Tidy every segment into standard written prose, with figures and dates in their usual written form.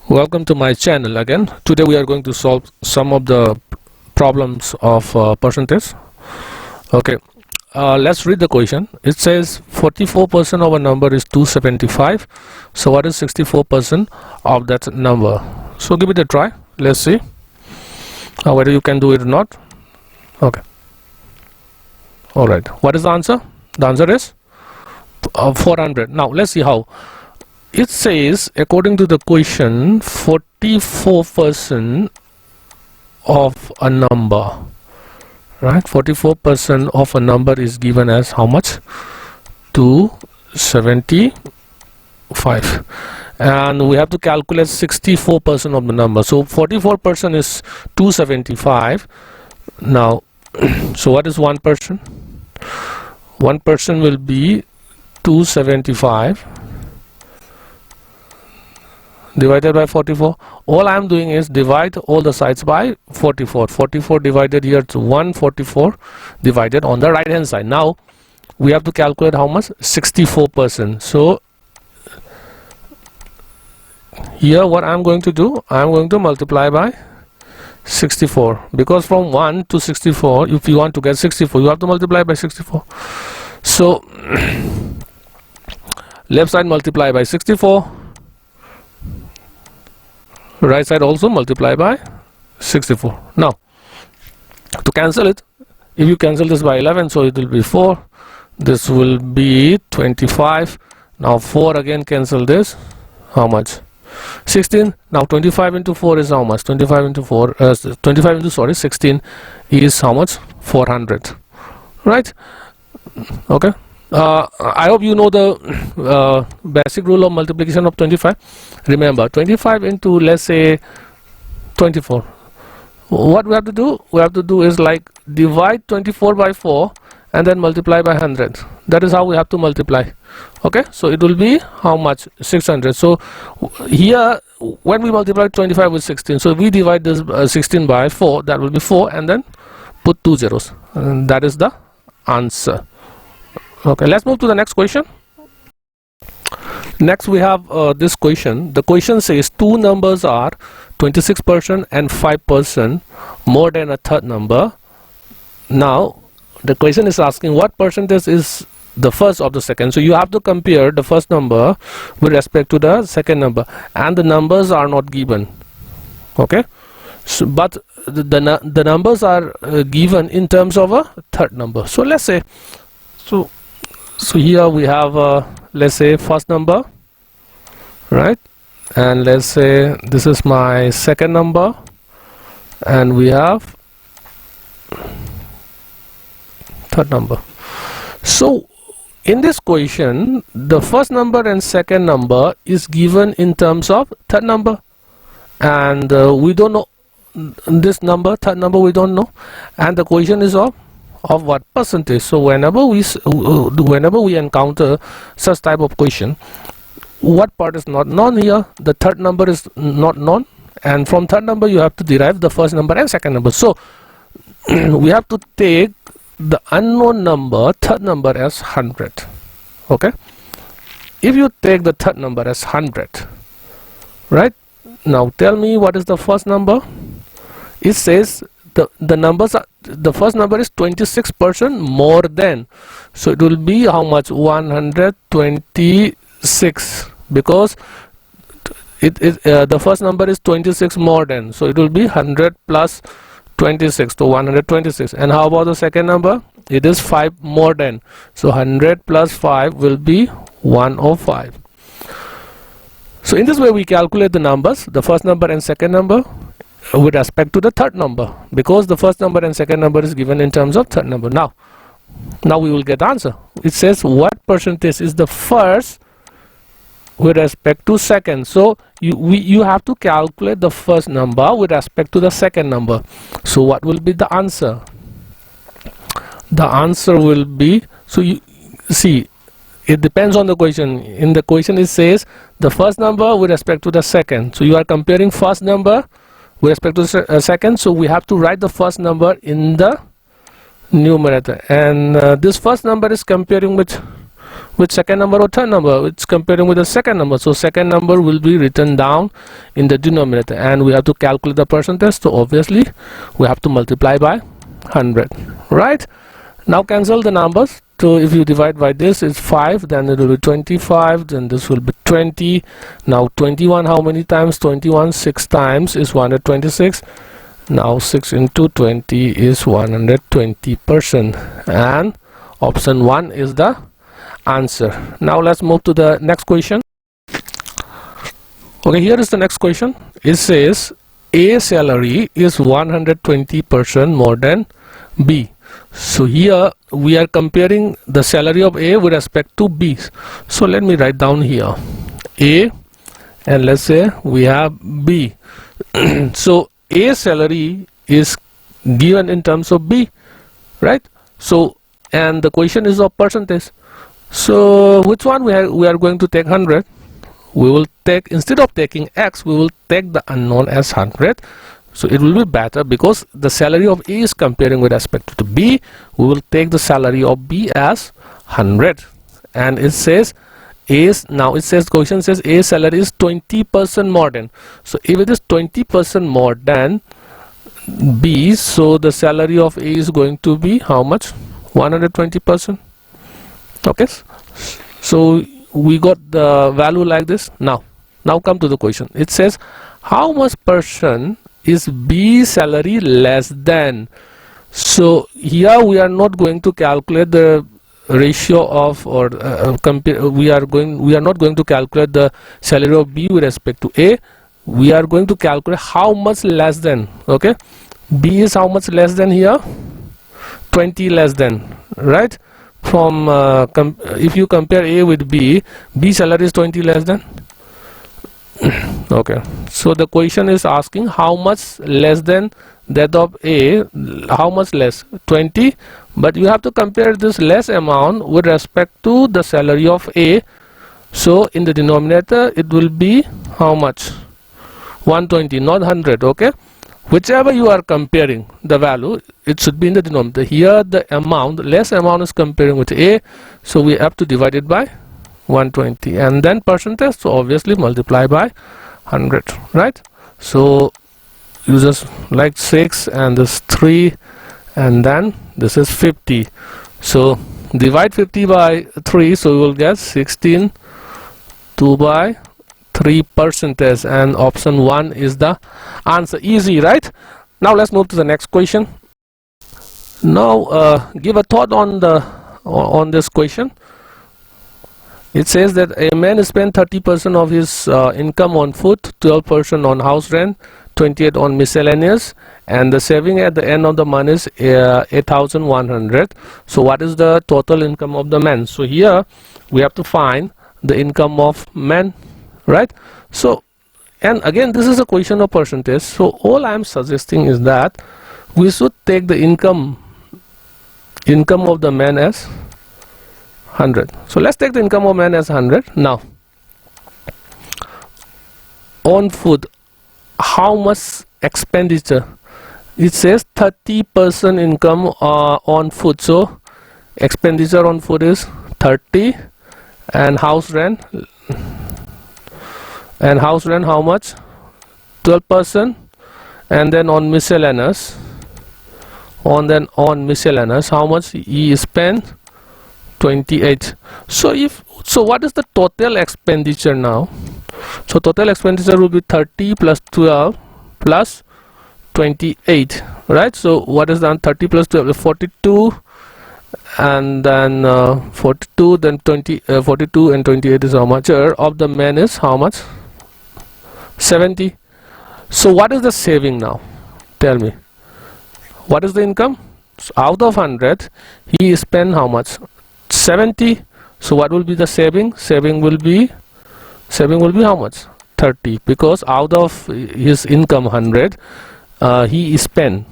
Welcome to my channel again. Today we are going to solve some of the problems of percentage. Okay, let's read the question. It says 44% of a number is 275. So what is 64% of that number? So give it a try. Let's see whether you can do it or not. Okay. All right. What is the answer? The answer is 400. Now let's see how. It says, according to the question, 44% of a number, right? 44% of a number is given as how much? 275. And we have to calculate 64% of the number. So 44% is 275. Now, so what is 1%? 1% will be 275 divided by 44. All I am doing is divide all the sides by 44. 44 divided here to 144 divided on the right hand side. Now we have to calculate how much? 64%. So here what I am going to do, I am going to multiply by 64, because from 1 to 64, if you want to get 64, you have to multiply by 64. So left side multiply by 64, right side also multiply by 64. Now to cancel it, if you cancel this by 11, so it will be 4, this will be 25. Now 4 again cancel this, how much? 16. Now 25 into 4 is how much? 25 into 4 25 into 16 is how much? 400, right? Okay. I hope you know the basic rule of multiplication of 25. Remember, 25 into, let's say, 24. What we have to do? We have to do is like divide 24 by 4 and then multiply by 100. That is how we have to multiply. Okay, so it will be how much? 600. So here, when we multiply 25 with 16, so we divide this 16 by 4, that will be 4, and then put 2 zeros, and that is the answer. Okay, let's move to the next question. Next we have this question. The question says two numbers are 26% and 5% more than a third number. Now the question is asking what percentage is the first of the second. So you have to compare the first number with respect to the second number, and the numbers are not given. Okay, so, but the numbers are given in terms of a third number. So let's say, so here we have let's say first number, right? And let's say this is my second number, and we have third number. So in this question, the first number and second number is given in terms of third number, and we don't know this number, third number we don't know, and the question is of what percentage. So whenever we encounter such type of question, what part is not known here? The third number is not known, and from third number you have to derive the first number and second number. So we have to take the unknown number, third number, as 100. Okay, if you take the third number as 100, right? Now tell me what is the first number. It says the numbers are, the first number is 26% more than, so it will be how much? 126, because the first number is 26 more than, so it will be 100 plus 26, to 126. And how about the second number? It is 5 more than, so 100 plus 5 will be 105. So in this way we calculate the numbers, the first number and second number, with respect to the third number, because the first number and second number is given in terms of third number. Now we will get the answer. It says what percentage is the first with respect to second. So you have to calculate the first number with respect to the second number. So what will be the answer? The answer will be, so you see, it depends on the question. In the question it says the first number with respect to the second, so you are comparing first number with respect to the second, so we have to write the first number in the numerator, and this first number is comparing with with second number or third number? It's comparing with the second number, so second number will be written down in the denominator, and we have to calculate the percentage, so obviously we have to multiply by 100, right? Now cancel the numbers. So if you divide by this, it's 5, then it will be 25, then this will be 20. Now 21 how many times? 21 6 times is 126. Now 6 into 20 is 120%, and option 1 is the answer. Now let's move to the next question. Okay, here is the next question. It says A salary is 120% more than B. So here we are comparing the salary of A with respect to B. So let me write down here A, and let's say we have B. So A salary is given in terms of B, right? So, and the question is of percentage. So which one we are going to take? 100. We will take, instead of taking X, we will take the unknown as 100. So it will be better, because the salary of A is comparing with respect to B. We will take the salary of B as 100, and it says A's, now it says, question says A salary is 20% more than. So if it is 20% more than B, so the salary of A is going to be how much? 120%. Okay, so we got the value like this. Now come to the question. It says how much percent is B salary less than? So here we are not going to calculate the ratio of, or compare. We are not going to calculate the salary of B with respect to A. We are going to calculate how much less than. Okay, B is how much less than here? 20 less than, right? From if you compare A with B, B salary is 20 less than. Okay, so the question is asking how much less than that of A. How much less? 20. But you have to compare this less amount with respect to the salary of A. So in the denominator it will be how much? 120, not 100. Okay, whichever you are comparing the value, it should be in the denominator. Here the amount, less amount, is comparing with A, so we have to divide it by 120, and then percentage, so obviously multiply by 100, right? So you just like 6 and this 3, and then this is 50. So divide 50 by 3, so you will get 16 2 by 3%, and option 1 is the answer. Easy, right? Now let's move to the next question. Now give a thought on this question. It says that a man spent 30% of his income on food, 12% on house rent, 28 on miscellaneous, and the saving at the end of the month is 8,100. So what is the total income of the man? So here we have to find the income of man, right? So, and again, this is a question of percentage, so all I am suggesting is that we should take the income of the man as 100. So let's take the income of man as 100. Now on food, how much expenditure? It says 30% income on food, so expenditure on food is 30, and house rent how much? 12%, and then on miscellaneous, on miscellaneous how much he spent? 28. So what is the total expenditure now? So total expenditure will be 30 plus 12 plus 28, right? So what is done? 30 plus 12 42, and then 42, then 42 and 28 is how much? Of the man is how much? 70. So what is the saving now? Tell me. What is the income? So out of 100 he spent how much? 70. So what will be the saving? Saving will be how much? 30, because out of his income 100 he spent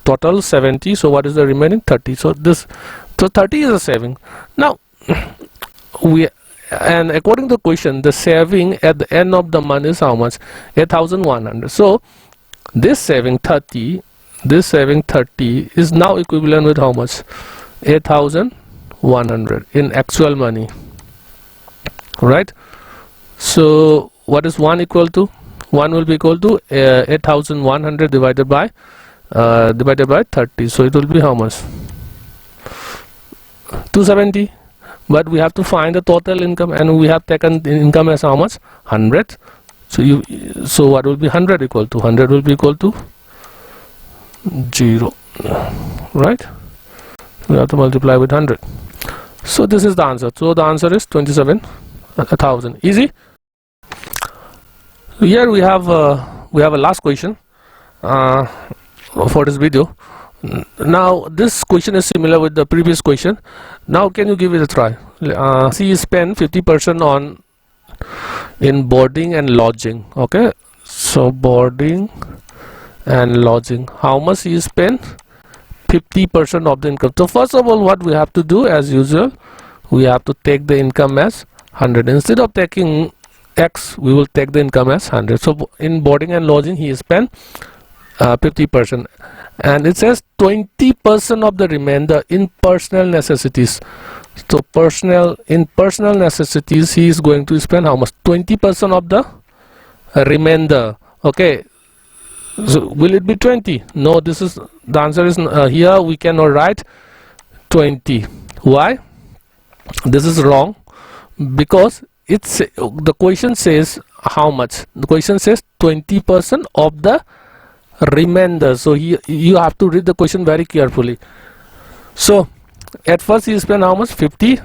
total 70. So what is the remaining? 30. So 30 is a saving. Now and according to the question, the saving at the end of the month is how much? 8,100. So this saving 30 is now equivalent with how much? 8,100 in actual money. right? So what is 1 equal to? 1 will be equal to 8100 divided by 30. So it will be how much? 270. But we have to find the total income, and we have taken the income as how much? 100. So what will be 100 equal to? 100 will be equal to 0, right? We have to multiply with 100. So this is the answer. So the answer is 27,000. Easy. Here we have a last question for this video. Now this question is similar with the previous question. Now can you give it a try? He spent 50% on in boarding and lodging. Okay, so boarding and lodging, how much he spent? 50% of the income. So first of all, what we have to do, as usual, we have to take the income as 100. Instead of taking X, we will take the income as 100. So in boarding and lodging he spent 50%, and it says 20% of the remainder in personal necessities. So in personal necessities he is going to spend how much? 20% of the remainder. Okay, so will it be 20? No, this is the answer is here we cannot write 20. Why? This is wrong, because it's the question says how much? The question says 20% of the remainder. So you have to read the question very carefully. So at first he spent how much? 50.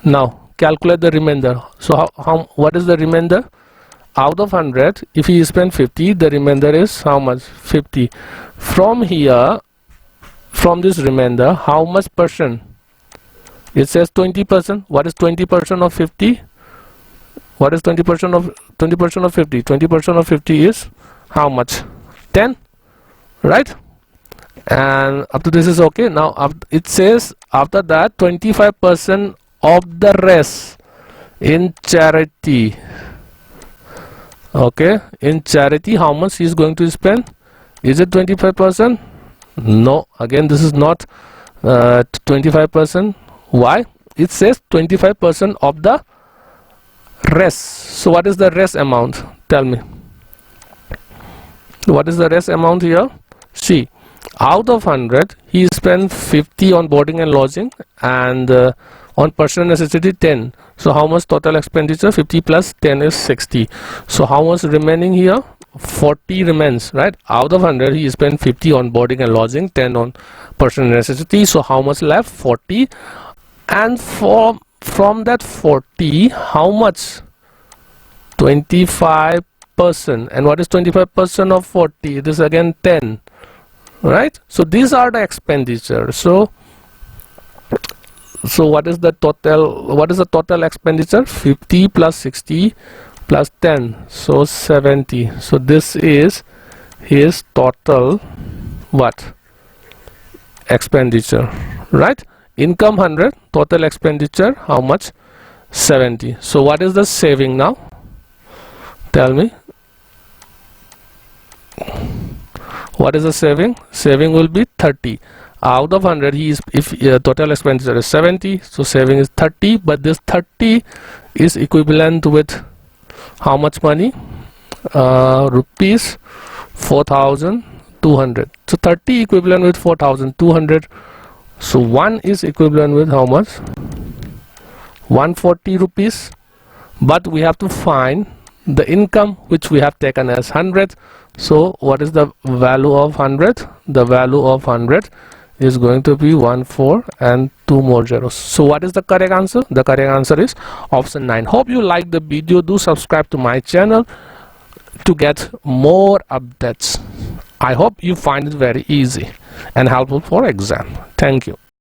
Now calculate the remainder. So what is the remainder? Out of 100, if he spent 50, the remainder is how much? 50. From here, from this remainder, how much percent? It says 20%. What is 20% of 50? What is 20% of 50? 20% of 50 is how much? 10, right? And up to this is okay. Now it says after that 25% of the rest in charity. Okay, in charity how much he is going to spend? Is it 25%? No, again this is not 25%. Why? It says 25% of the rest. So what is the rest amount? Tell me. What is the rest amount here? See, out of 100 he spent 50 on boarding and lodging, and on personal necessity 10. So how much total expenditure? 50 plus 10 is 60. So how much remaining here? 40 remains, right? Out of 100 he spent 50 on boarding and lodging, 10 on personal necessity. So how much left? 40. And from that 40, how much? 25%. And what is 25% of 40? It is again 10, right? So these are the expenditure. So what is the total? What is the total expenditure? 50 plus 60 plus 10, so 70. So this is his total what? Expenditure, right? Income 100, total expenditure how much? 70. So what is the saving now? Tell me. What is the saving? Saving will be 30. Out of 100 if total expenditure is 70, so saving is 30, but this 30 is equivalent with how much money? Rupees 4,200. So 30 equivalent with 4,200. So 1 is equivalent with how much? 140 rupees. But we have to find the income which we have taken as 100. So what is the value of 100? The value of 100 is going to be 14 and 2 more zeros. So what is the correct answer? The correct answer is option 9. Hope you like the video. Do subscribe to my channel to get more updates. I hope you find it very easy and helpful for exam. Thank you.